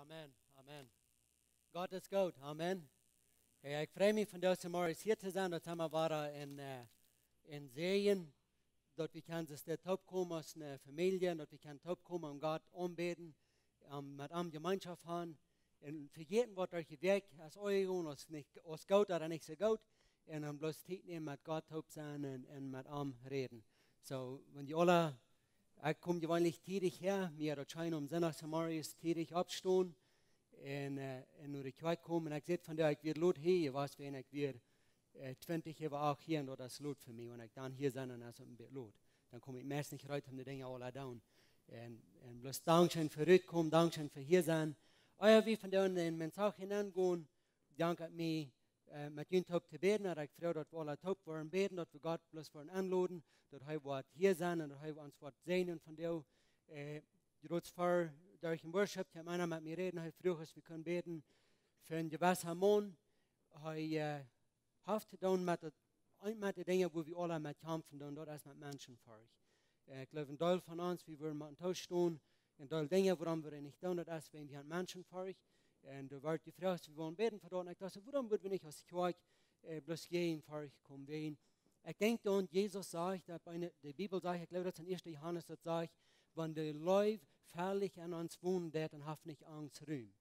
Amen, amen. Gott ist gut, amen. Ja, ik freue mich von deze morgens hier zu sein. Dat we waren in Serien, dat we kunnen zich opkomen als een familie, dat we kunnen opkomen om Gott aanbeten, met hem gemeenschap hebben. En vergeten wat er gewerkt als euren, als goed oder nicht so gut. En dan bloß tijd nemen met Gott op zijn en met hem reden. So, wenn die alle, ik kom gewoonlijk tijdig her, mir dat schijnen zondagsmorgens tijdig opstaan. En nu de kerk kom, en ik zeg van ik weer lood hier, was wenn ik weer 20 jaar ook hier, en dat is lood voor mij. En ik dan hier zijn en als een beetje lood. Dan kom ik meest niet uit om de dingen alle doen. En bloß dankzij voor uitkomen, dankzij voor hier zijn. Wie van de in mijn zaak hineingaan, dank ik mij met jullie op te beden. En ik vreugde dat we alle top worden beden, dat we God bloß worden aanladen, dat hij wat hier zijn en dat hij ons wat zijn van jou. Je roept voor, durch een worship, kan einer met mij reden, hij vroeg als we kunnen beden voor een gewassen man. Hij heeft te doen met de dingen waar we alle met kampen doen, dat is met mensen voor. Ik geloof een deel van ons, we willen met een thuis staan, een deel dingen waarom we niet doen, dat is, wenn we aan mensen voor. En er wordt gevraagd, we willen beden voor dat. En ik dacht, waarom moeten we niet als kerk bloß gehen voor komen ween? Ik denk dan, Jezus zegt, de Bibel zegt, ik geloof dat het in 1. Johannes dat zegt, wenn de Leib veilig an uns wohnt, dann haft nicht Angst ruim.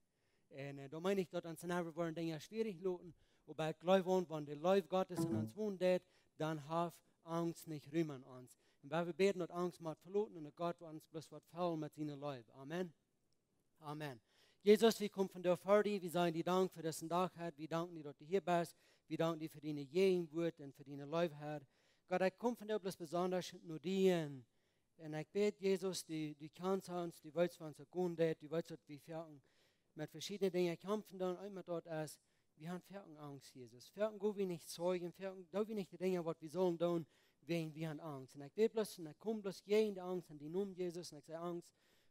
En da meine ich, dass uns nachher worden Dinge schwierig loten, aber ich glaube, wenn der Leib Gottes an uns wohnt, dann haft Angst nicht ruim an uns. Und weil wir beten, dass Angst macht verloten und Gott uns bloß was fallen mit seinem Leib. Amen. Amen. Jesus, wir kommen von der Freude, wir sagen dir Dank für diesen Tag, wir danken dir, dass du hier bist, wir danken dir für deine Gegenwart und für deine Leib, Herr. Gott, ich komme von dir bloß besonders nur dir. En ik bid, Jezus, die kans ons, die wilt van ons goed deed, die wilt dat we verken met verschillende dingen kämpfen dan, immer dort als, wir haben verken Angst, Jesus. Verken go wir nicht zeugen, verken do wir nicht die Dinge, was wir sollen tun, wegen wir haben Angst. En ik bid bloß, en ik kom bloß gegen die Angst, en die noem Jesus, en ik zeg Angst,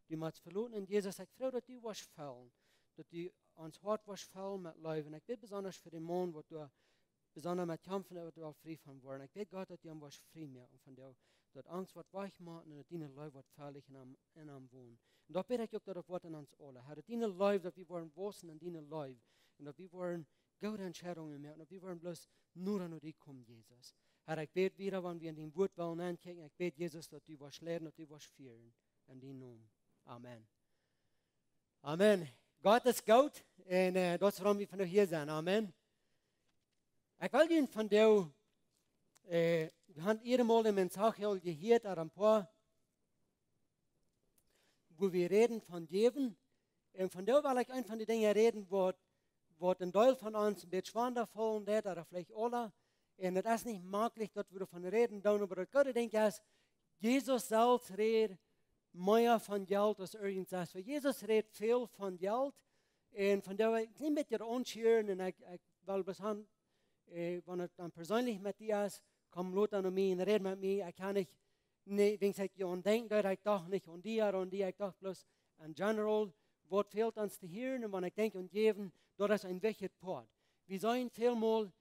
die moet verloten. En Jesus, ik vreugde dat die was vallen, dat die ons hart was vallen met leven. En ik bid besonders voor die man, wat du besonders met kämpfen, dat we al vrij van worden. Ik bid God, dat die hem was vrij maken van jou. Dat angst wordt weichmaken en dat die Leib wordt veilig in hem wonen. En dat bid ik ook dat het wordt in ons alle. Herr, dat die Leib, dat we worden wossen in die Leib. En dat we worden goede entscheidungen maken. Dat we worden bloß nur an die kommen, Jesus. Herr, ik bid wieder, wanneer we in die Woord willen aankijken, ik bid, Jesus, dat u was leren, dat u was vieren. In die naam. Amen. Amen. God is goed. En dat is waarom we vandaag hier zijn. Amen. Ik wil jullie van jou... we hebben iedere Mal in mijn zaak gehört, een paar, wo wir reden von Leben. Und von da will ich ein von den Dingen reden, wo ein Teil von uns ein bisschen wundervoll ist, oder vielleicht alle. Und es ist nicht möglich, dass wir davon reden, aber das Gute Ding ist, Jesus selbst redet mehr von Geld als irgendwas. Weil Jesus redet viel von Geld. Und von da ich ein bisschen unschön, und ich will bis an, wenn es dann persönlich mit dir ist, komm Lot an mich und red mit mir. Ich kann nicht, wenn ich denke, ich doch nicht an dir, ich doch bloß in general, was fehlt uns zu hören, und wenn ich denke und geben, das ist ein wichtiger Part. Wir sollen vielmal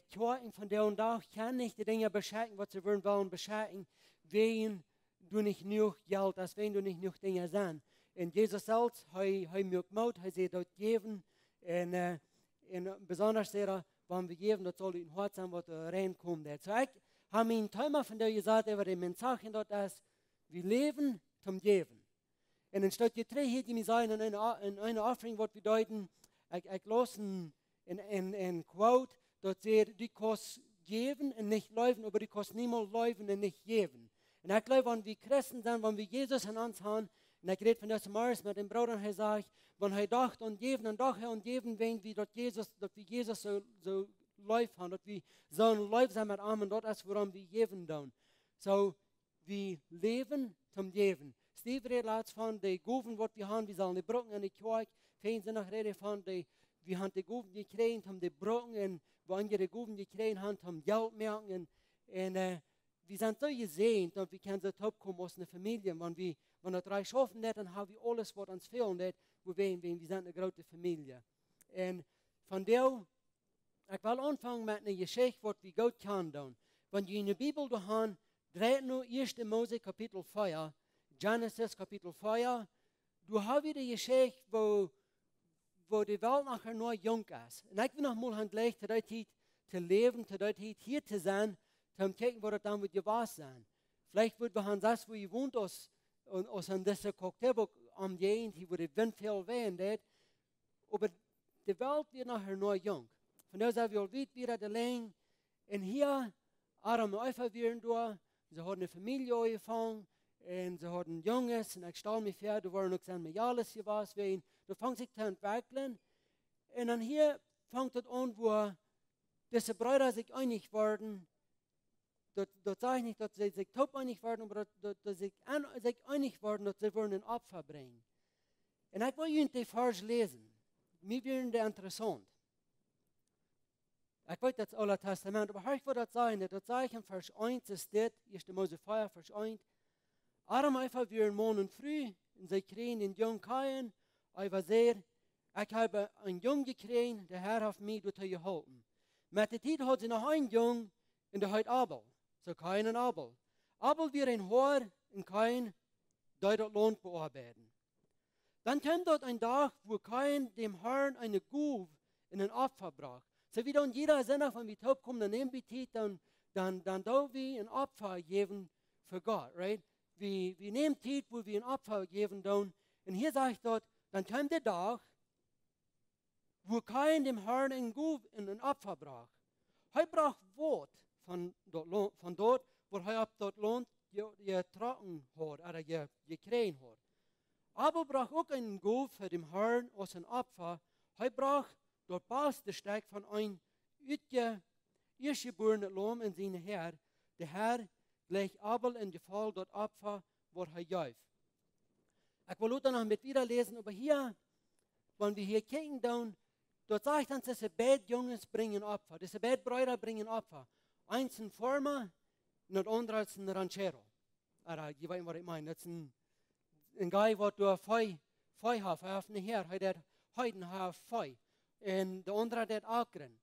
Kirchen von der und da, kann nicht die Dinge beschädigen, was sie wollen beschädigen, wenn du nicht genug Geld hast, wenn du nicht genug Dinge sind. Und Jesus selbst, er mir gemacht, er sagt, dort geben, und besonders sehr, wenn wir geben, das soll in Hort sein, was reinkommt. So ich habe mir ein Thema von der gesagt, über die Menschen dort ist, wir leben zum Geben. Und dann steht hier drei hier, die mir sagen, in einer Offering, was bedeuten, ich lasse ein Quote, dort steht, die kannst geben und nicht leben, aber die kannst niemals leben und nicht geben. Und ich glaube, wenn wir Christen sind, wenn wir Jesus in uns haben, und ich rede von das Morgens mit dem Bruder, er sagt, wenn er dacht und geben und doch und geben, wenn wir dass wir Jesus so läuft haben, dass wir so ein Läuf sein mit ihm, und das ist, woran wir geben tun. So, wir leben zum Geben. Steve redet laut von den Guven, die wir haben, wir sollen die Brücken in die Kirche, fehlen sie noch reden von wir haben die Guven gekriegt, um die Brücken, wo andere Guven gekriegt haben, um Geld merken. Und wir sind so gesehen, dass wir können so top kommen aus einer Familie. Wenn wir drei schaffen, dann haben wir alles, was uns fehlt, wir sind eine große Familie. Und von der, ich will anfangen mit einer Geschichte, was wir gut kennen. Wenn wir in der Bibel haben, 1. Mose Kapitel 4, Genesis Kapitel 4, du hast die Geschichte, wo wo die Welt nachher nur jung ist. Und ich bin noch mal handlich, zu der Zeit zu leben, zu der Zeit hier zu sein, zu kijken, wo das dann wird gewesen sein. Vielleicht wird wir das, wo ihr wohnt, aus an dieser Cocktailbook am Jehen, die wo der Wind viel wehen wird. Aber die Welt wird nachher nur jung. Von daher sind wir weit wieder allein. Und hier, Adam und Eva werden da, sie haben eine Familie angefangen, und sie haben Junges, und ich stelle mich vor, da waren noch sein alles hier was, wen, da fängt sich zu entwickeln. Und dann hier fängt es an, wo diese Brüder sich einig werden. Dort sage ich nicht, dass sie sich top einig werden, aber dass sie sich einig werden, dass sie ein Opfer bringen. Und ich will Ihnen die Vers lesen. Mir werden die interessant. Ich weiß das Alte Testament, aber ich will das sagen. Das sage ich in Vers 1, ist das, 1. Mose 4, Vers 1. Adam einfach wir morgen früh, und sie kriegen den Jungen keinen, aber sehr, ich habe einen Jungen gekriegt, der Herr hat mich dazu geholfen. Mit der Zeit hat sie noch einen Jungen, und der heißt Abel. So Kain und Abel. Abel wird ein Hoher, und Kain, der das Land bearbeiten. Dann kommt dort ein Tag, wo Kain dem Herrn eine Guve in ein Opfer brach. So wie dann jeder Sinne, wenn wir taub kommen, dann nehmen wir die, dann da wir ein Opfer geben für Gott, right? Wir nehmen die, wo wir ein Opfer geben dann. Und hier sage ich dort, dann kommt der Tag, wo Kain dem Herrn ein Guve in ein Opfer brach. Er brach Wort von dort, wo er auf dort Land getragen hat, oder gekriegt hat. Aber brach auch einen Guve für den Herrn aus ein Opfer. Er brach dort beste Stück von einem erstgeborenen Lamm in seine Herr. Der Herr gleich Abel in Gefall dort Opfer, wo er jäuf. Ich will auch noch mit wieder lesen, aber hier, wenn wir hier kicken, dort sage ich dann, diese beiden Jungs bringen Opfer, diese beiden Brüder bringen Opfer. Eins ein Farmer und das andere ist ein Ranchero. Oder, ich weiß nicht, was ich meine. Das ist ein Guy, der durch Feu hat. Er hat nicht her, er hat Heiden hat Feu. Und der andere hat Akren.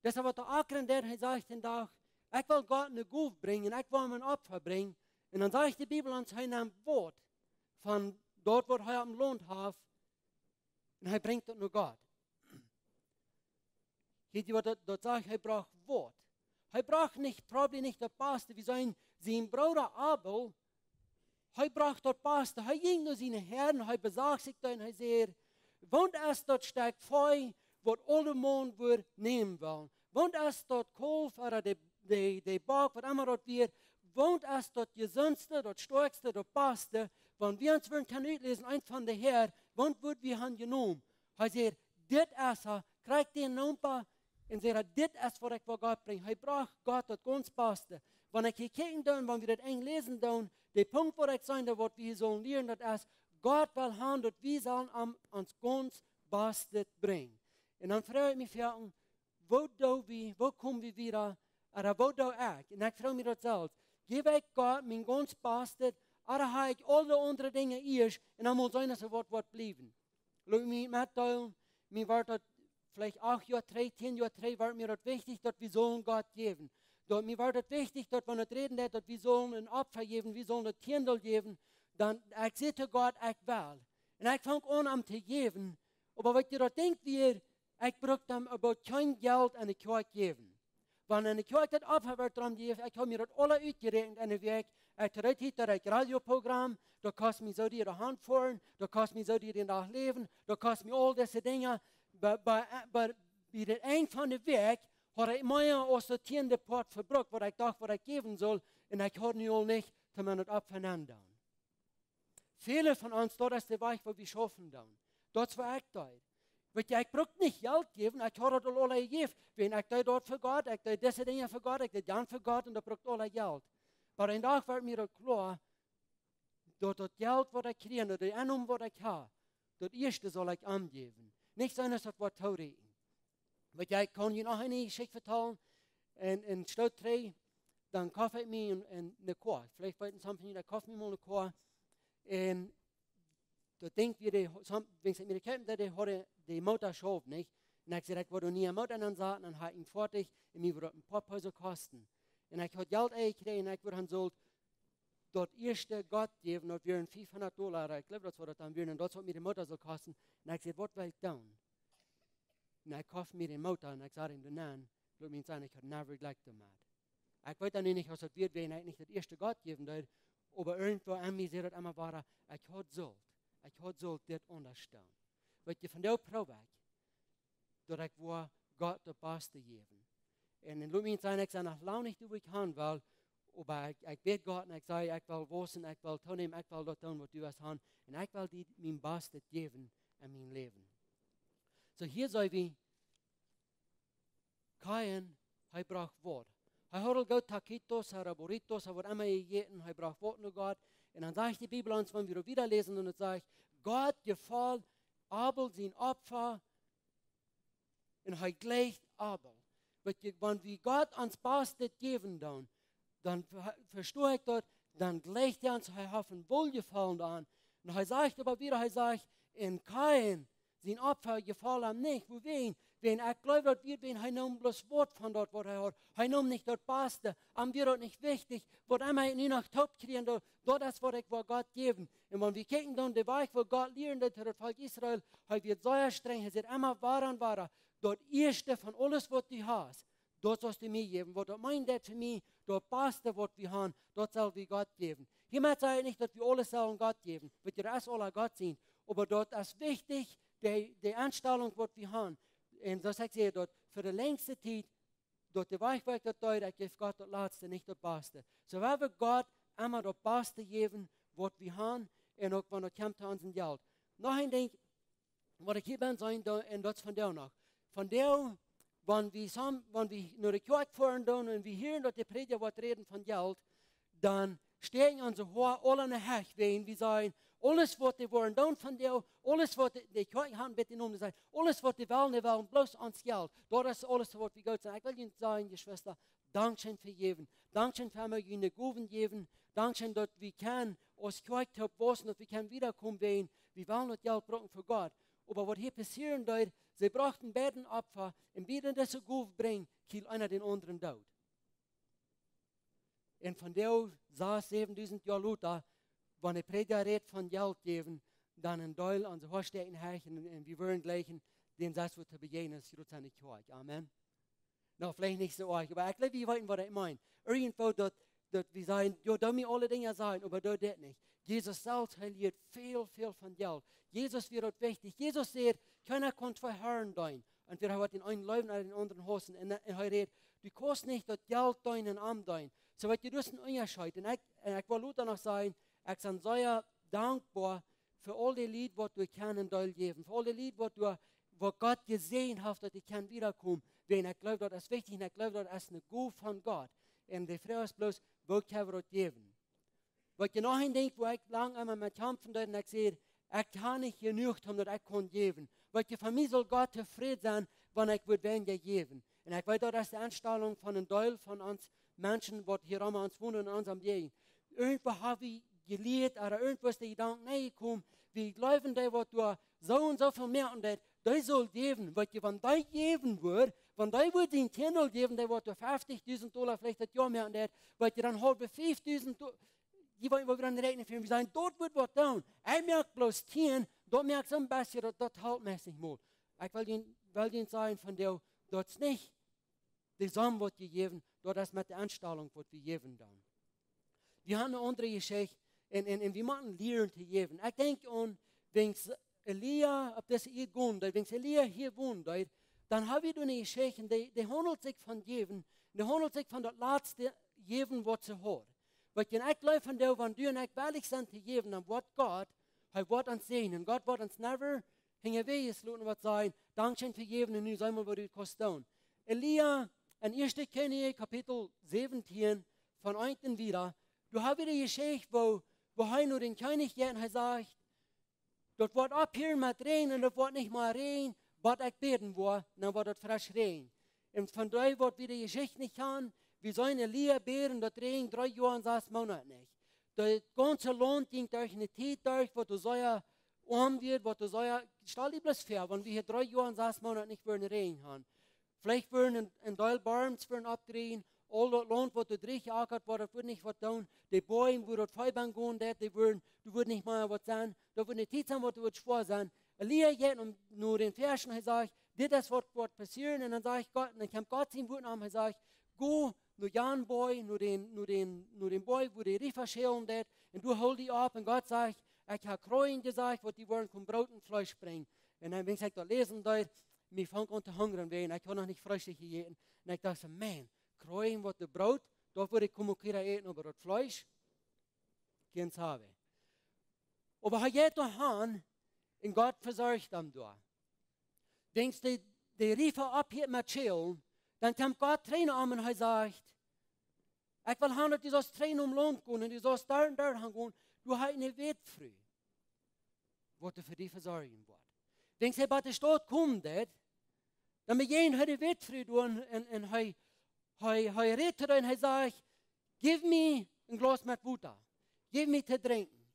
Deshalb hat der Akren, der sagt den Tag, ich will Gott eine Guve bringen, ich will ihm ein Opfer bringen. Und dann sagt die Bibel uns, er nimmt Wort von dort, wo er am Land hat, und er bringt das nur Gott. Hier, dort sagt er braucht Wort. Er braucht nicht, probably nicht das Beste, wie sein Bruder Abel. Er braucht das Beste. Er ging nur seine Herren, er besagt sich dann, er sagt, wohnt es dort stark Feu, wo alle Mond wir nehmen wollen. Wohnt es dort Kolf oder der Bock, was immer dort wird, wohnt es dort gesündste, dort stärkste, dort Beste. Wenn wir uns können lesen, ein von der Herr, wohnt wird wir haben genommen. Er sagt, dit ist er, kriegt den Nummer, und sagt, dit ist, was ich vor Gott bringe. Er braucht Gott das ganz Beste. Wenn ich hier kicken, wenn wir das eng lesen, der Punkt, wo ich sagen, was wir sollen lernen, das ist, Gott will haben, dass wir sollen uns ganz Beste bringen. Und dann frage ich mich, wo kommen wir wieder, oder wo da ich? Und ich frage mich das selbst, gebe ich Gott mein ganz Beste, oder habe ich alle anderen Dinge erst, und dann muss einer so was bleiben. Schau mich mitteilen, mir war das vielleicht 8 Jahre, 10 Jahre, war mir das wichtig, dass wir sollen Gott geben. Mir war das wichtig, dass wenn wir reden, dass wir sollen ein Opfer geben, wir sollen ein Kindle geben, dann ich sehe zu Gott, ich will. Und ich fange an zu geben, aber wenn ihr das denkt, ich brauche dann aber kein Geld an die Kirche geben. Wenn eine Kirche das Opfer wird dran geben, ich habe mir das alle ausgerechnet an den Weg, ich trete da ein Radioprogramm, da kostet mir so die Hand fahren, da kostet mir so die Nachleben, da kostet mir all diese Dinge. Bei der Eng von der Weg hat ich mir aus der tiende Port verbrucht, was ich dachte, was ich geben soll, und ich habe nicht, dass man das abvoneinander. Viele von uns, dort ist der Weg, wo wir schaffen dann. Dort war ich da. Ich brauche nicht Geld geben, ich habe das alle gegeben. Wenn ich da dort für Gott, ich da diese Dinge für Gott, ich da dann für Gott, und da braucht alle Geld. Aber ein Tag wird mir klar, dass das Geld, was ich kriege, oder die Einnahmen, was ich habe, das erste soll ich angeben. Nicht sein, dass das Wort reden. Aber ich kann Ihnen noch eine Geschichte vertellen. In Stadt 3, dann kaufe ich mir eine Kuh. Vielleicht wollten Sie von Ihnen, kaufe ich mir mal eine Kuh. Und da denkt wir, wenn Sie mir kennen, der hat die Mutter schafft, nicht? Und ich sage, ich würde nie eine Mutter ansagen, dann habe ich ihn fertig, und mir würde ein paar Päuse kosten. Und ich habe Geld gekriegt, und ich würde dann so dort erste Gott geben, dort wären $500. Ich glaube, das war das dann wären, und dort hat mir die Mutter so kosten. Und ich sage, was will ich tun? En ik kocht me den motor en ik zei hem nein, laat me zeggen, ik had never gelijk gemacht. Ik weet dan niet als het wird, wenn ich nicht das erste Gott geben würde, aber irgendwo an mir sieht es immer war, ich had sollt dit onderstaan. Weet je, van jou probeer ik, dat ik wil God de beste geven. En dan laat me zeggen, ik zei nog lang niet hoe ik kan, wel, maar ik weet God en ik zei, ik wil wissen, ik wil toenemen, ik wil dat doen wat u als han, en ik wil die mijn beste geven in mijn leven. So hier zijn we, Kain, hij bracht woord. Hij had al gauw taquitos, burritos, hij wordt immer gegeten, hij bracht woord naar God. En dan zegt die Bibel uns, wenn wir wieder lesen, und es sagt, Gott gefällt Abel sein Opfer und er gleicht Abel. Wenn wir Gott ans Beste geben, dann verstehe ich dort, dann gleicht er uns, er hat ein Wohlgefallen an. Und er sagt aber wieder, er sagt, in Kain, sein Opfer gefällt ihm nicht. Wohin? Wenn er glaubt, dass wir, wenn er nimmt bloß Wort von dort, was er hat, er nimmt nicht das Beste, am wir dort nicht wichtig, was einmal nie noch top kriegen, dort das, was ich Gott geben. Und wenn wir kicken dann den Weg, wo Gott lernen, das Volk Israel, er wird so streng, er wird immer wahrer, dort erste von alles, was du hast, dort sollst du mir geben, was meint das für mich, das Beste, was wir haben, dort soll wir Gott geben. Hiermit sage ich nicht, dass wir alles sollen Gott geben, wird ihr das alle Gott sehen, aber dort ist wichtig, die Anstellung, was wir haben. Und das sagt sie dort, für die längste Zeit, dort der Weichweg dort deutlich, gibt Gott das Letzte, nicht das Beste. So werden wir Gott immer das Beste geben, was wir haben, und auch wenn es kommt zu unserem Geld. Noch ein Ding, was ich hier bin, sagen, und das von der noch. Von der, wenn wir nur die Kirche fahren und wir hören, dass die Prediger was reden von Geld, dann stehen unsere Hohen alle in der Hecht, wenn wir sagen, alles, was die wollen tun von dir, alles, was die Kirche haben, bitte nur sagen, alles, was die wollen bloß ans Geld. Das ist alles, was wir Gott sagen. Ich will Ihnen sagen, die Schwester, Dankeschön für jeden. Dankeschön für mir, Ihnen Guven geben. Dankeschön, dass wir können aus Kirche wissen, dass wir können wiederkommen werden. Wir wollen das Geld brauchen für Gott. Aber was hier passieren wird, sie brauchten beiden Opfer, und wieder das Guven bringen, kiel einer den anderen tot. Und von der saß 7000 Jahre Luther, wenn der Prediger redet von Geld geben, dann ein Teil an der Horstecken herrchen und wir wollen gleichen, den Satz wird zu begegnen, das ist nicht euch. Amen. No, vielleicht nicht so euch, aber ich glaube, wir wissen, was ich meine. Irgendwo, dass wir sagen, ja, da mir alle Dinge sagen, aber da das nicht. Jesus selbst verliert viel von Geld. Jesus wird dort wichtig. Jesus sagt, keiner kann zwei Herren dienen. Und wir haben den einen Leben und den anderen Hosen. Und er redet, du kannst nicht das Geld dienen und Arm dienen. So wird du das unterscheiden. Und ich will Luther noch sagen, ich bin sehr dankbar für all die Lied, was du kennen geben. Für all die Lied, was Gott gesehen hat, dass ich kann wiederkommen. Wenn ich glaube, das ist wichtig, und ich glaube, das ist eine Gabe von Gott. Und die Frage ist bloß, wo kann ich das geben? Weil ich nachher denke, wo ich lange einmal mit kämpfen und ich sehe, ich kann nicht genug haben, dass ich kann geben. Weil für mich soll Gott zufrieden sein, wenn ich weniger geben. Und ich weiß, das ist die Anstellung von einem Teil von uns Menschen, die hier an uns wohnen in unserem Leben. Irgendwo habe ich gelehrt, oder irgendwo ist der Gedanke reingekommen, wie glauben die, was du so und so viel mehr und die soll geben. Weil wenn die geben wird, wenn die wird den Channel geben, der wird $50.000 vielleicht das Jahr mehr und weil die dann halbe 5.000, die wollen wir dann rechnen für. Wir sagen, dort wird was tun. Ich merke bloß 10, dort merkt es ein bisschen, das haltmäßig mal. Ich will Ihnen sagen, von der, dort ist nicht die Samen, was die geben, dort ist mit der Anstellung, was wir geben dann. Wir haben eine andere Geschichte, und wir müssen lernen zu geben. Ich denke an, wenn Elia, ob das hier wohnt, wenn Elia hier wohnt, dann habe ich eine Geschichte, die handelt sich von geben, die handelt sich von der letzten geben, was sie hat. Weil ich glaube von der, wenn du und ich ehrlich sind zu geben, dann wird Gott, er wird uns sehen, und Gott wird uns never hingeweis lassen, was sagen, Dankeschön für geben, und nun sagen wir, was du kostet. Elia, in 1. Könige, Kapitel 17, von unten wieder, du hast wieder die Geschichte, wo er nur den König geht und er sagt, dort wird abhören mit Regen und dort wird nicht mal Regen, was ich beten will, dann wird dort frisch Regen. Und von da wird wieder die Geschichte nicht kann, wir sollen Elia beten, dort Regen 3 Jahre und 6 Monate nicht. Das ganze Land ging durch eine Zeit durch, wo du so ja arm wird, wo du so ja, stell dir bloß vor, wenn wir hier 3 Jahre und 6 Monate nicht Regen haben. Vielleicht würden ein Teil Barms abdrehen, all das Land, wo du durchjagert, wo das wird nicht was tun. Die Bäume, wo dort Feuerbahn gehen, du würdest nicht mal was sein. Da wird eine Zeit sein, wo du schwer sein. Elia geht und nur den Versen, er sagt, dit is wat passieren. En dan zeg ik God, en dan komt God zijn woord aan en zeg ik, go naar Jan boy, naar den boy, wo die Riefer schälen dat, en du hol die op, en God zegt, ik heb Kreuen gesagt, wat die worden kon Brot und Fleisch brengen. En dan ben ik dat lezen daar, mir fängt an zu hungern werden, ich habe noch nicht frisch gegessen. Und ich dachte, man, Kreuen wat de Brot, da würde ich kommen eten, aber das Fleisch, keins habe. Aber er geht da hin, und Gott versorgt ihm da. Denkst du, die Riefer ab hier mit Schälen, dann kommt Gott rein und er sagt, ich will haben, dass du sollst rein Land gehen und du sollst da und da gehen, du hast nicht weit früh, was du für dich versorgen wird. Denkst du, bei der Stadt kommt das, dann wir gehen heute weit früh und er redet und er sagt, gib mir ein Glas mit Wasser, gib mir zu trinken.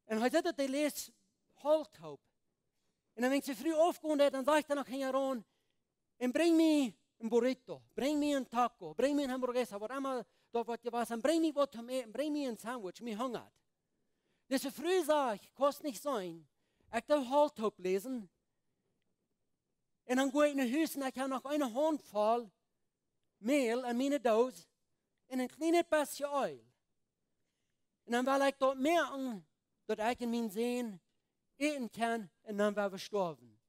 Und er sagt, er lässt Halt auf. Und dann, wenn sie früh aufgehen, dann sagt er noch heran, und bring mir ein Burrito, bring mir ein Taco, bring mir ein Hamburguesa, was immer da was, und bring mir was zum Essen, bring mir ein Sandwich, mir hungert. Das ist früh sag ich, kann nicht sein, ich darf Halt auflesen, und dann gehe ich in die Haus und ich habe noch eine Handvoll Mehl an meine Dose und ein kleines bisschen Öl. Und dann will ich dort merken, dass ich in meinen Sehen eten kann, und dann war wir gestorben.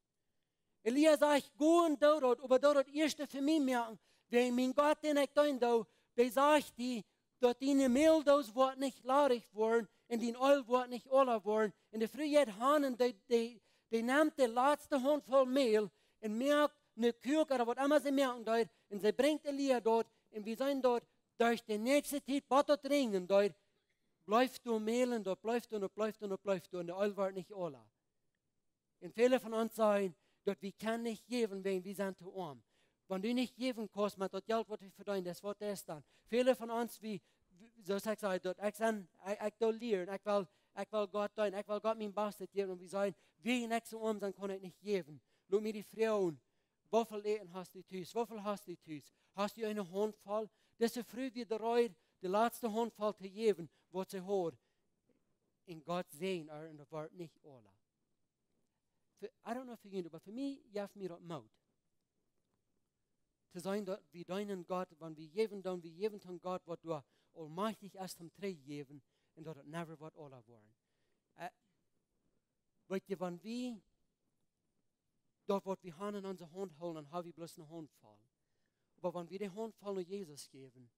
Elia sagt, go und do dort, aber dort das erste für mich merken, wenn mein Gott, den ich da do, der sagt die, dass die Mehldos wird nicht laarig worden, und die Öl wird nicht oller worden. In der Frühjahr Hanen, die nimmt die letzte Handvoll Mehl und merkt eine Küche oder was immer sie merken dort, und sie bringt Elia dort, und wir sind dort, durch die nächste Zeit, was dort ringen dort, bleibt du mehlen, dort bleibt du und bleibt du und bleibt du und der Öl wird nicht oller. Und viele von uns sagen, dass wir können nicht geben, wenn wir sind zu arm. Wenn du nicht geben kannst, mit das Geld, was wir verdienen, das wird das dann. Viele von uns, wie so sagt ich, dass ich will lernen, ich will Gott tun, ich will Gott mein Bestes geben, und wir sagen, wie nicht so arm sind, kann ich nicht geben. Schau mir die Frauen, wie viel Eten hast du tüß, wie viel hast du tüß? Hast du eine Handvoll? Das ist früh wie der Reut, die letzte Handvoll zu geben, was sie hat. In Gott sehen, und das wird nicht alle. I don't know für ihn, aber für mich hilft mir das Mut. Zu sein, dass wir deinen Gott, wenn wir geben dann Gott, was du allmächtig erst zum Dreh geben, und dass es never wird alle werden. Weißt du, wenn wir dort, was wir haben in unsere Hand holen, dann haben wir bloß eine Handvoll. Aber wenn wir die Handvoll nach Jesus geben,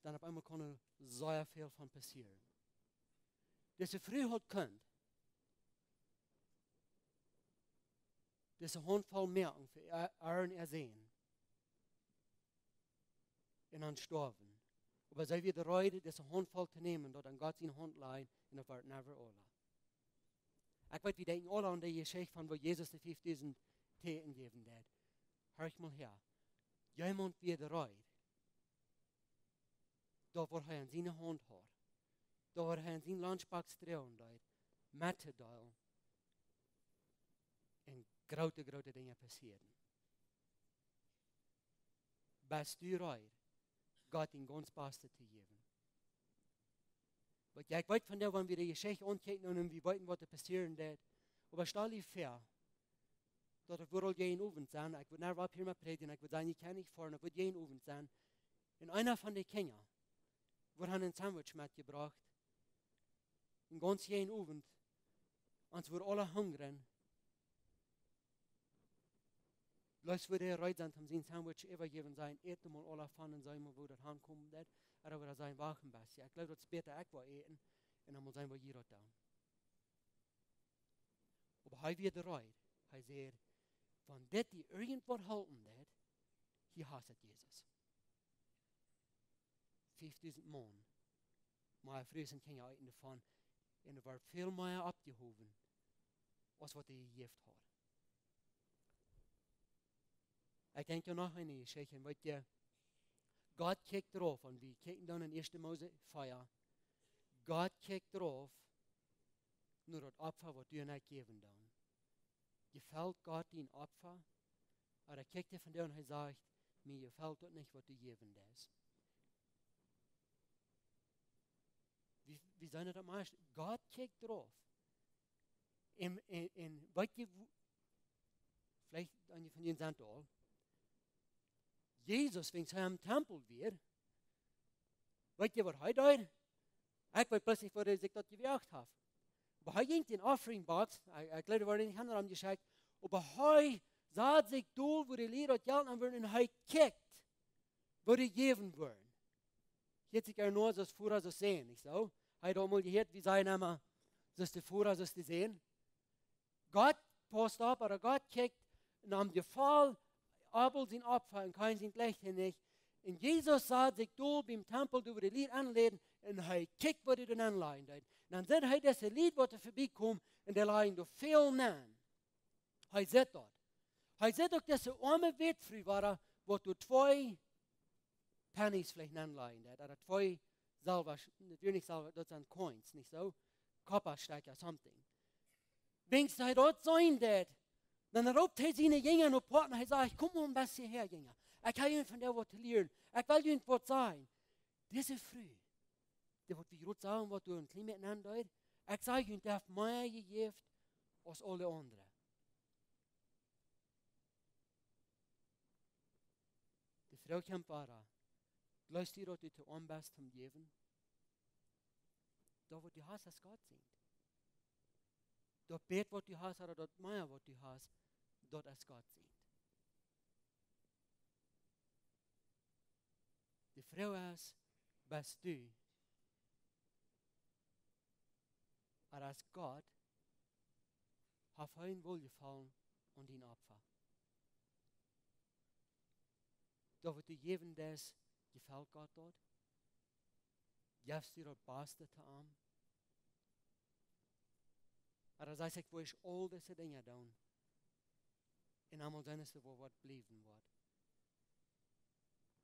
dann auf einmal kann sehr viel von passieren. Das ist früh halt könnt. Das ist eine Handvoll merken für Ehren ersehen. Und dann sterben. Aber sei wir bereit, das eine Handvoll zu nehmen, dort an Gott in Hand leihen, und das wird never alle. Ich weiß, wir denken alle an die Geschichte von, wo Jesus die 5000 Täten geben hat. Hör ich mal her. Jemand wird bereit. Da wo er in seine Hand hat. Da wo er in seine Lunchbox drehen hat. Mitzuteilen. Und grote Dinge passieren. Bist du bereit, Gott in ganz Beste zu geben? Ja, ich weiß von der, wenn wir die Geschichte angucken und wir wissen, was da passieren wird. Aber stell dir vor, dass es würde jeden Abend sein, ich würde nicht ab hier mal predigen, ich würde sagen, ich kann nicht fahren, es würde jeden Abend sein. Und einer von den Kindern wird ein Sandwich mitgebracht. Und ganz jeden Abend, und wir alle hungern. Leute würde er reut sein, um sein Sandwich übergeben sein, eten mal alle von und sagen, wo das ankommen wird. Er würde sein, wachen was. Ich glaube, dass später ich will eten, und dann muss sein, wo jeder da. Aber er wird reut. Er sagt, wenn das die irgendwas halten wird, hier hasst Jesus. 5000 Mann. Meine Frühen Kinder eten davon, und er wird viel mehr abgehoben, als was er gegeben hat. Ich denke noch an eine Geschichte, weil Gott kijkt drauf, und wir kicken dann in 1. Mose Feier. Gott kijkt drauf, nur das Opfer, was du und ich geben dann. Gefällt Gott dein Opfer? Oder kijkt er von dir und er sagt, mir gefällt das nicht, was du geben lässt. Wie sollen das machen? Gott kijkt drauf. vielleicht einige von Ihnen sind all, Jesus, wenn er im Tempel wird, weet je wat hij deed? Ik weet plötzlich, wat hij zich dat gewerkt heeft. Maar hij ging in Offering-box, ik geloof, er worden in die handen aangeschickt, maar hij zat zich door, wo die Lieder het geld aan worden, en hij kijkt, wat die geven worden. Je hebt zich er nur zoals vroeger zo sehen, niet zo? Hij had allemaal gehoord, wie zijn immer, zoals de vroeger zoals die sehen. Gott passt op, aber Gott kijkt, en am Gefall, Abel zijn Opfer, en kein zijn gleichzeitig. En Jesus zat zich door beim Tempel, door die Lied aanleden, en hij kijkt, wat hij dan aanleiden deed. En dan zet hij deze Lied, wat er voorbij komt, en der leiden door veel naam. Hij zet dat. Hij zet ook deze arme wetfrüh, wat door 2 pennies vielleicht aanleiden deed, oder 2 Salvers, natuurlijk niet Salvers, dat zijn coins, niet zo? Kopperstecker, something. Wens hij dat zijn deed, dan roept hij zijn Jünger op port en hij zegt, kom maar een beetje her, Jünger. Ik heb jullie van jou wat te leren. Ik wil jullie wat zijn. Deze früh, dat wordt wie groot zeggen, wat door een klein beetje aanduidt. Ik zeg jullie, dat heeft meer gegeven als alle anderen. De vrouw komt waar. Luister je dat je te onbest hem geven? Dat wat je hast, als Gott zijn. Dat beet wat je hast, oder dat meer wat je hast, dat als Gott zijn. De vrouw is, bist du, aber als Gott, hat ihn wohlgefallen und ihn Opfer. Da wird du geben, das gefällt Gott dort. Gibst du das Beste zu ihm. Aber das heißt, wo ich all diese Dinge tun, in einmal dann ist es, wo was bleiben wird.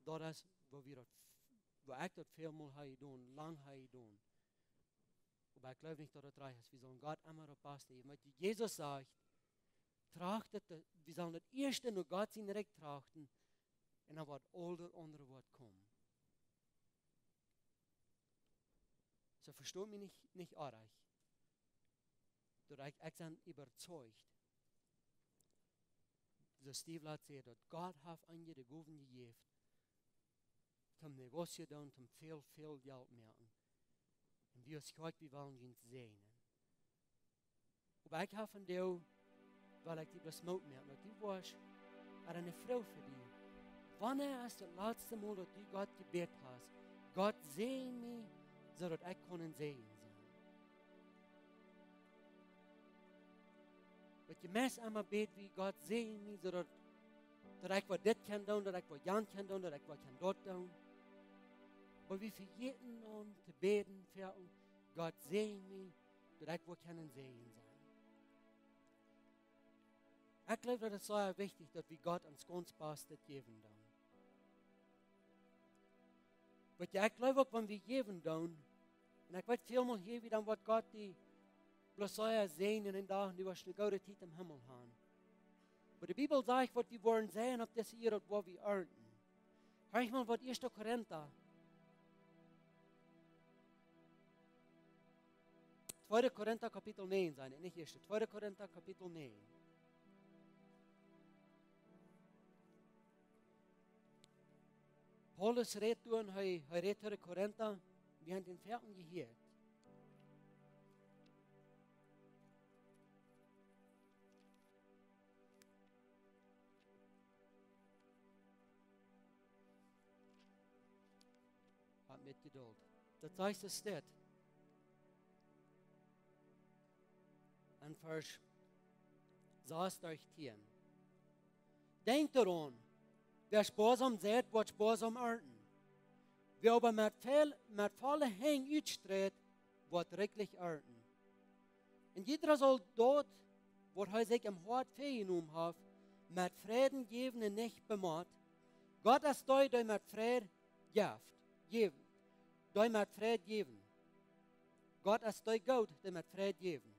Das ist, wo ich das vielmal habe tun, lang habe tun. Aber ich glaube nicht, dass das reich ist. Wir sollen Gott immer das Beste geben. Weil Jesus sagt, trachtet, wir sollen das Erste nur Gott sein Recht trachten, und dann wird all das andere Wort kommen. So versteht mich nicht arg. Ich bin überzeugt, so Steve hat gesagt, dass Gott hat an jede Gaben gegeben, zum Negotium tun, zum viel Geld machen. Und wie es heute, wir wollen ihn sehen. Aber ich habe von dir, weil ich die bloß Mut merke, dass du warst eine Frau für dich. Wann ist das letzte Mal, dass du Gott gebetet hast? Gott sehe mich, so dass ich sehen kann. Weil je meest einmal beten, wie Gott sehe mich, so dass ich was das kann tun, dass ich was Jan kann tun, dass ich was kann dort tun. Aber wir vergessen uns zu beten für Gott sehe mich, dass ich was kann sehen sein. Ich glaube, das ist sehr wichtig, dass wir Gott ans ganz Beste geben tun. Aber ich glaube auch, wenn wir geben tun, und ich weiß vielmal hier wieder, was Gott die bloß sehr sehen in den Tagen, die wir eine gute Zeit im Himmel haben. Aber die Bibel sagt, was wir wollen sehen, ob das hier, wo wir ernten. Hör ich mal, was 1. Korinther 2. Korinther Kapitel 9 sein, nicht 1. 2. Korinther Kapitel 9. Paulus redet toen, hij redt tegen Korinther, wir haben den Versen gehört. Hat mit Geduld. Das heißt es steht. En vers 16. Denk daran, wer sparsam sät, wird sparsam ernten. Wer aber mit voller Hang uitstrebt, wird reichlich ernten. Und jeder soll dort, wo er sich im Hort vergenommen hat, mit Frieden geben und nicht bemacht. Gott ist da, der mit Frieden geben. Der mit Frieden geben. Gott ist da Gott, der mit Frieden geben.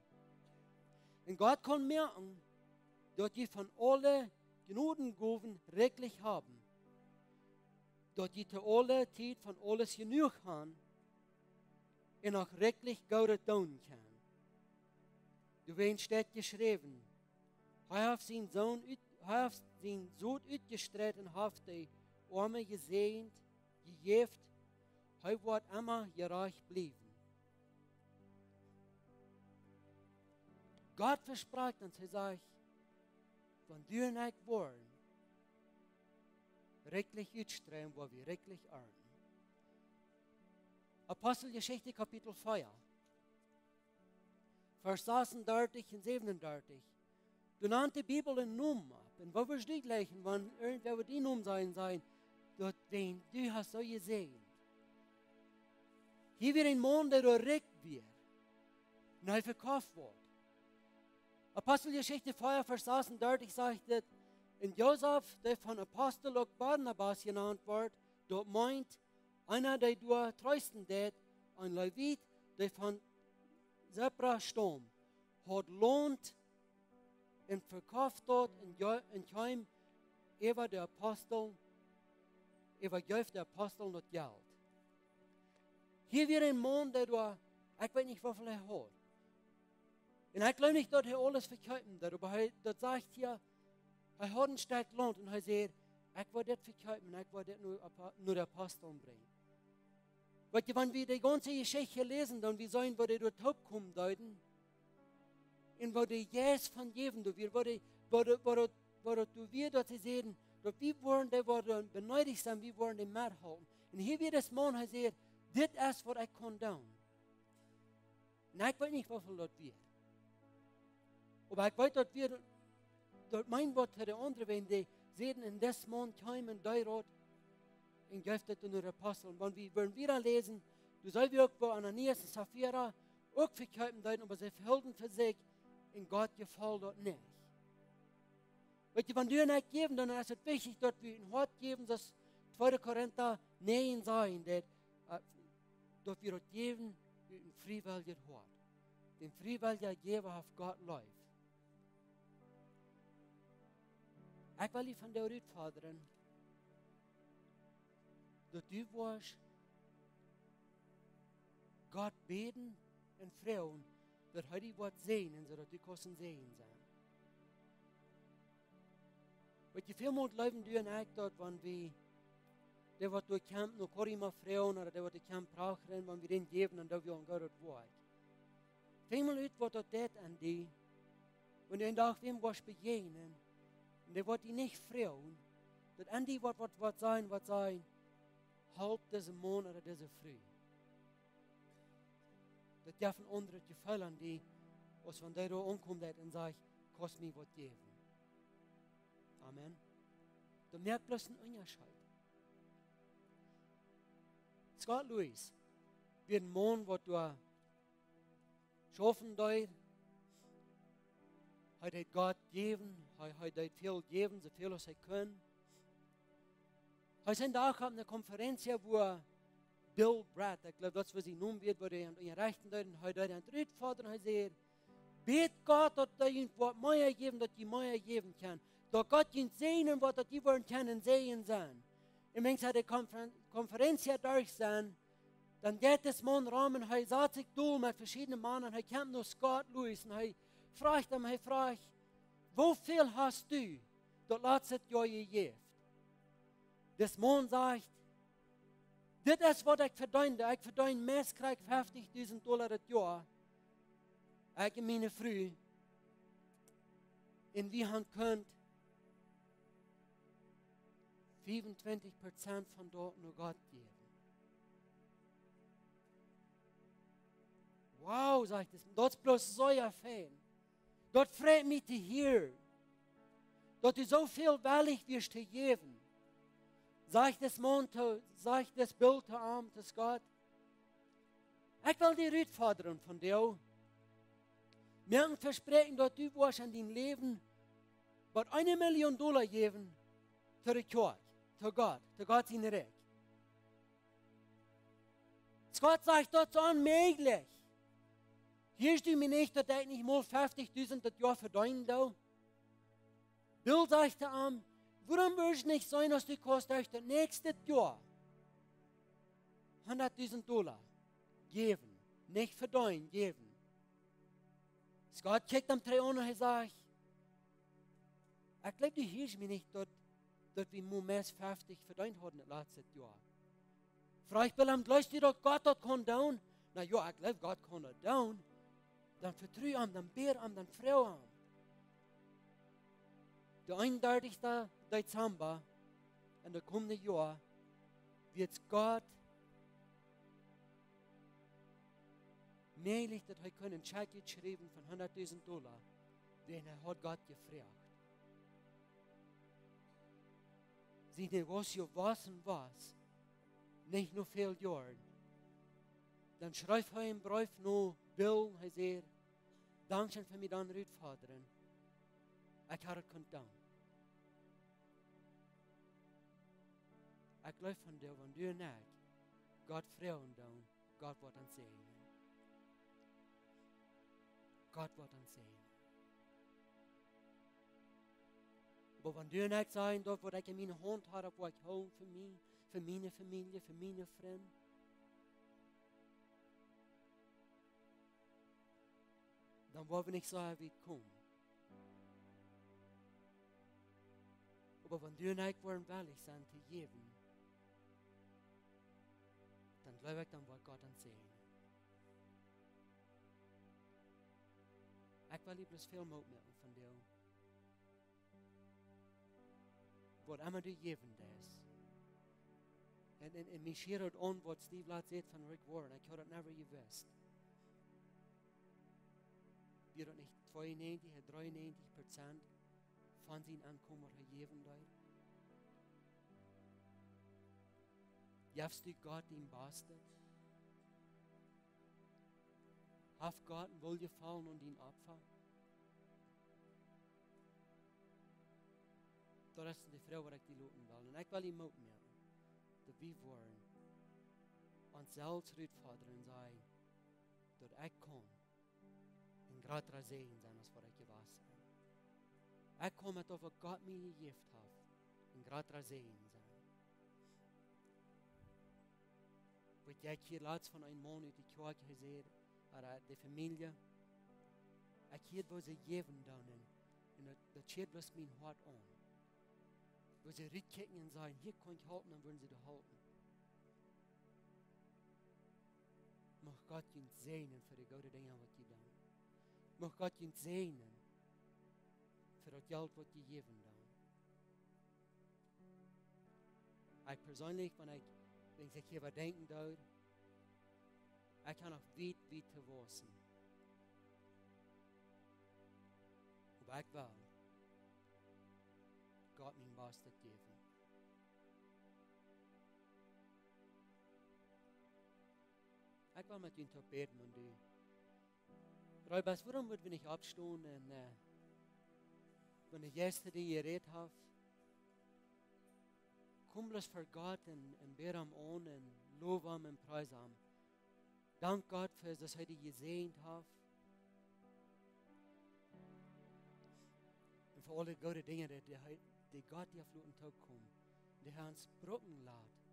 Und Gott kann merken, dass die von allen Gnadengaben reichlich haben. Dass die zu aller Zeit von alles genug haben und auch reichlich Gutes tun kann. Du wirst steht geschrieben, Hij heeft zijn zoon uitgestrekt en heeft de armen gezegend, gegeven. Hij wordt immer gerecht blijven. Gott verspricht uns, hij zegt, van du en ik worden, rechtlich uitstreuen, wo wir rechtlich earnen. Apostelgeschichte Kapitel 4, Vers 36 en 37. Du nannte die Bibel een noem ab. En wat was die leggen, wanneer irgendwer die noem zijn, dat wen du hast so gesehen. Hier weer een man, der erregt wird, en hij verkauft wordt. Apostelgeschichte 4, Vers 36 sagt het, en Josef, der von Apostel ook Barnabas genannt wordt, dat meint, einer, der du treusten deed, ein Levit, der von Zebra stam, hat lohnt en verkauft dort en kwam over de apostel, overgeeft de apostel dat geld. Hier weer een man, der du, ik weet niet hoeveel hij had. En ik geloof niet dat hij alles verkaufen dat, maar hij dat zegt hier, hij had een sterk land en hij zegt, ik wil dit verkaufen en ik wil dit naar de apostel brengen. Weet je, wenn wir die ganze Geschichte lesen, dann wir sehen, wo die dort kommen deuten, und wo die Jes von Jeven, wo wir dort sehen, dass wir wollen, die wollen beneidigt sein, wir wollen die Macht halten. Und hier wird das Mann, er sagt, das ist, was ich kann tun. Und ich weiß nicht, wieviel das wird. Aber ich weiß, dass wir, dass mein Wort für die anderen, wenn die sehen, in das Mann kommen, die Rot, en geeft het aan de apostelen. Want we willen weer lesen, du sollst ook bij Ananias en Sapphira ook verkaufen deuten, aber sie verhielten für sich, in Gott gefällt das nicht. Weet je, wenn du nicht geben, dann ist es wichtig, dass wir ein Wort geben, das 2. Korinther 9 sagen, dass wir das geben, wie ein freiwilliger Wort. Den freiwilliger Geber auf Gott läuft. Ich will dich von der uitforderen, dat du was Gott beten und fragen, dat hij die wat sehen en zodat du kosten sehen zijn. Weet je, veel moet leven du en ik dat, wanneer we wat door camp nog kan iemand vragen, of dat wat de camp brauchen, wanneer we den geven en dat we aan God het woord. Veel moet uit wat dat aan die, wanneer een dag wem was begegnen, en dat wat die niet vragen, dat aan die wat zijn, help deze man of deze vrouw. Dat je van onder het gevoel aan die, als van daar aankomt en zegt, kost me wat geven. Amen. Dan merkt bloß een onderscheid. Scott Lewis, wie een man wat door schaffen deed, hij deed God geven, hij deed veel geven, zoveel als hij kon. Hij zijn daar op een conferentie waar Bill Brad, ik geloof dat is wat hij noemt wordt, waar hij aan je rechten deed, en hij deed aan het uitvader en hij zei, bid God dat je wat meer geven, dat je meer geven kan. Dat God je zegenen wat dat je worden kan en zegen zijn. En mensen die conferentie durch zijn, dan gaat das man ramen, hij zat zich door met verschillende mannen, hij komt naar Scott Lewis en hij vraagt hem, hoeveel hast du dat laatste jaar je geeft? Das man sagt, dit is wat ik verdiende. Ik verdien meest, krijg $50,000 het jaar. Ik en mijn vrouw. En we hebben kunt 25% van dat naar God geven. Wow, zegt es. Dat is bloß so fijn. Dat freut mich te hear. Dat u zoveel willig wirst te geven. Sagt das Bild zu arm, zu Gott. Ich will dir uitforderen von dir. Mir versprechen, dass du was in dein Leben wat $1 Million geben zu der Kirche, zu Gott sein Recht. Gott sagt, das ist unmöglich. Hier du mir nicht, dass ich nicht mal 50.000 das Jahr verdienen darf. Bill sagte am, warum willst du nicht sein, dass du kostet das nächste Jahr $100,000 geben, nicht verdienen, geben. Gott kijkt hem 3 aan en hij zegt, Ich glaube, du hörst mich nicht, dass wir nur mehr 50 verdient haben das letzte Jahr. Frag Bill, glaubst du, dass Gott das kann tun? Na ja, ich glaube, Gott kann das tun. Dann vertraue ihm, dann bete ihm, dann freue ihm. Der 31. Dezember in der kommenden Jahr wird Gott möglich, dass er einen Check geschrieben von $100.000, den hat Gott gefragt. Sie nicht was ja was und was, nicht nur viele Jahre. Dann schreibt er im Brief noch Bill, er sagt, danke für mich dann Rüdvaderen. Ich habe es getan. Ich glaube von dir, wenn du und ich Gott freuen tun, Gott wird uns sehen. Gott wird uns sehen. Aber wenn du und ich sagen, dort, wo ich in meine Hand habe, wo ich hole für mich, für meine Familie, für meine Freunde, dann wollen wir nicht sagen, wie es kommt. Aber wenn du und ich wollen willig sein, zu geben, dann glaube ich, dann wird Gott uns sehen. Ich will lieber viel Mut machen von dir. Was immer du geben das. Und mich schert an, was Steve Latt sagt von Rick Warren. Ich habe das never gewusst. Wir haben nicht 92, 93% von seinen Ankommen gegeben. Jafst du Gott ihm bastet? Hat Gott wohlgefallen und ihn Opfer? Das ist die Frau, die ich die luten will. Und ich will ihm Mut machen, dass wir wollen uns selbst Rüdvater und sagen, dass ich kann in größerer Segen sein, als was ich gewusst habe. Ich kann mit auf, was Gott mir gegeben hat, in größerer Segen sein. Wat ik hier laatst van een man uit de kerk gezegd, de familie, ik heb wat ze geven dan en dat scheert bloß mijn hart aan. Wo sie rückkicken und sagen, hier kann ich halten, dann wollen sie da halten. Mag Gott uns segnen für die guten Dinge, was sie tun. Mag Gott uns segnen für das Geld, was sie geben dann. Ich persönlich, wenn ich hier überdenken darf, ich kann auch weit wassen. Aber ich will Gott mein Bestes geben. Ich will mit Ihnen beten und du. Räubers, warum würden wir nicht abstehen und wenn ich yesterday geredet habe, komm bloß für Gott und bete ihm an und lobe ihm und preise ihm. Dank Gott für das, was ich gesehen habe. Und für alle guten Dinge, die Gott dir auf den Tag kommen, die Herr uns Brücken lässt.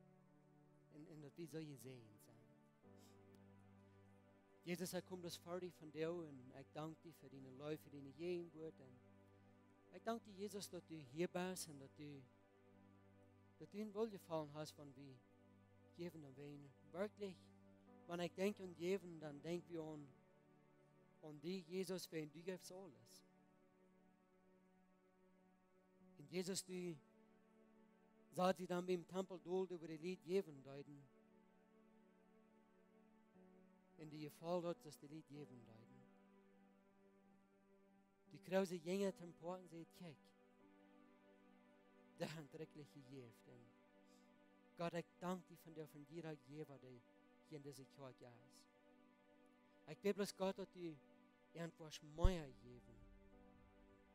Und dass wir so gesehen sind. Jesus, ich komme das fertig von dir und ich danke dir für deine Leute, für deine Gegenwart. Ich danke dir, Jesus, dass du hier bist und dass du ihnen wohlgefallen hast, wenn wir geben und wen. Wirklich, wenn ich denke an geben, dann denken wir an dich, Jesus, wenn du gibst alles. Und Jesus, du sagst sie dann beim Tempel dort über die Lied geben deuten. Und die Gefall hat, dass die Lied geben deuten. Die krause Jünger temporten sie, kijk, der handreckliche Gift. Und Gott, ich danke dir von jeder Geber, die hier in dieser Kirche ist. Ich bitte bloß Gott, dass du irgendwas mehr geben,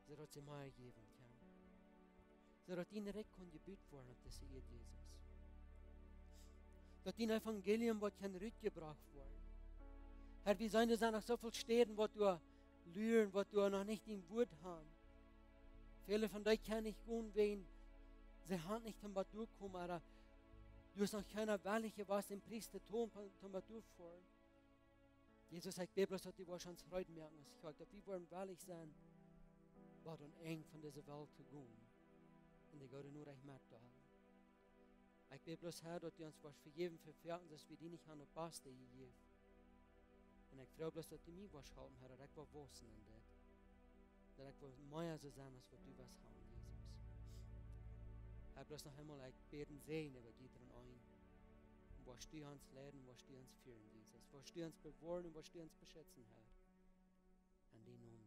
sodass sie mehr geben kann. Sodass ihnen direkt gebüht werden auf diese Erde, Jesus. Dass dein Evangelium wird kein Rüt gebracht worden. Herr, wie sollen es noch so viel Städten, wo du lüren, wo du noch nicht in Wut haben. Viele von euch kann ich gut wen, sie haben nicht zum Badu kommen, aber du hast noch keiner welche, was den Priester tun, zum Badu vor. Jesus, ich bete bloß, dass die wahrscheinlich Freude merken, dass wir wollen wellig sein, wat om eng van deze welt te gaan. En die God nur recht macht da. Ich bete bloß, Herr, dass du uns was vergeben für Verhalten, dass wir die nicht haben, und Baste gegeben. Und ich frage bloß, dass du mich was halten, Herr, dass ich was wissen an das. Dass ich was mehr so sein, als was du was haben, Jesus. Herr, bloß noch einmal, ich bete Segen über die drin ein. Und was du uns lehren, was du uns führen, Jesus. Was du uns bewahren und was du uns beschützen, Herr. An die Namen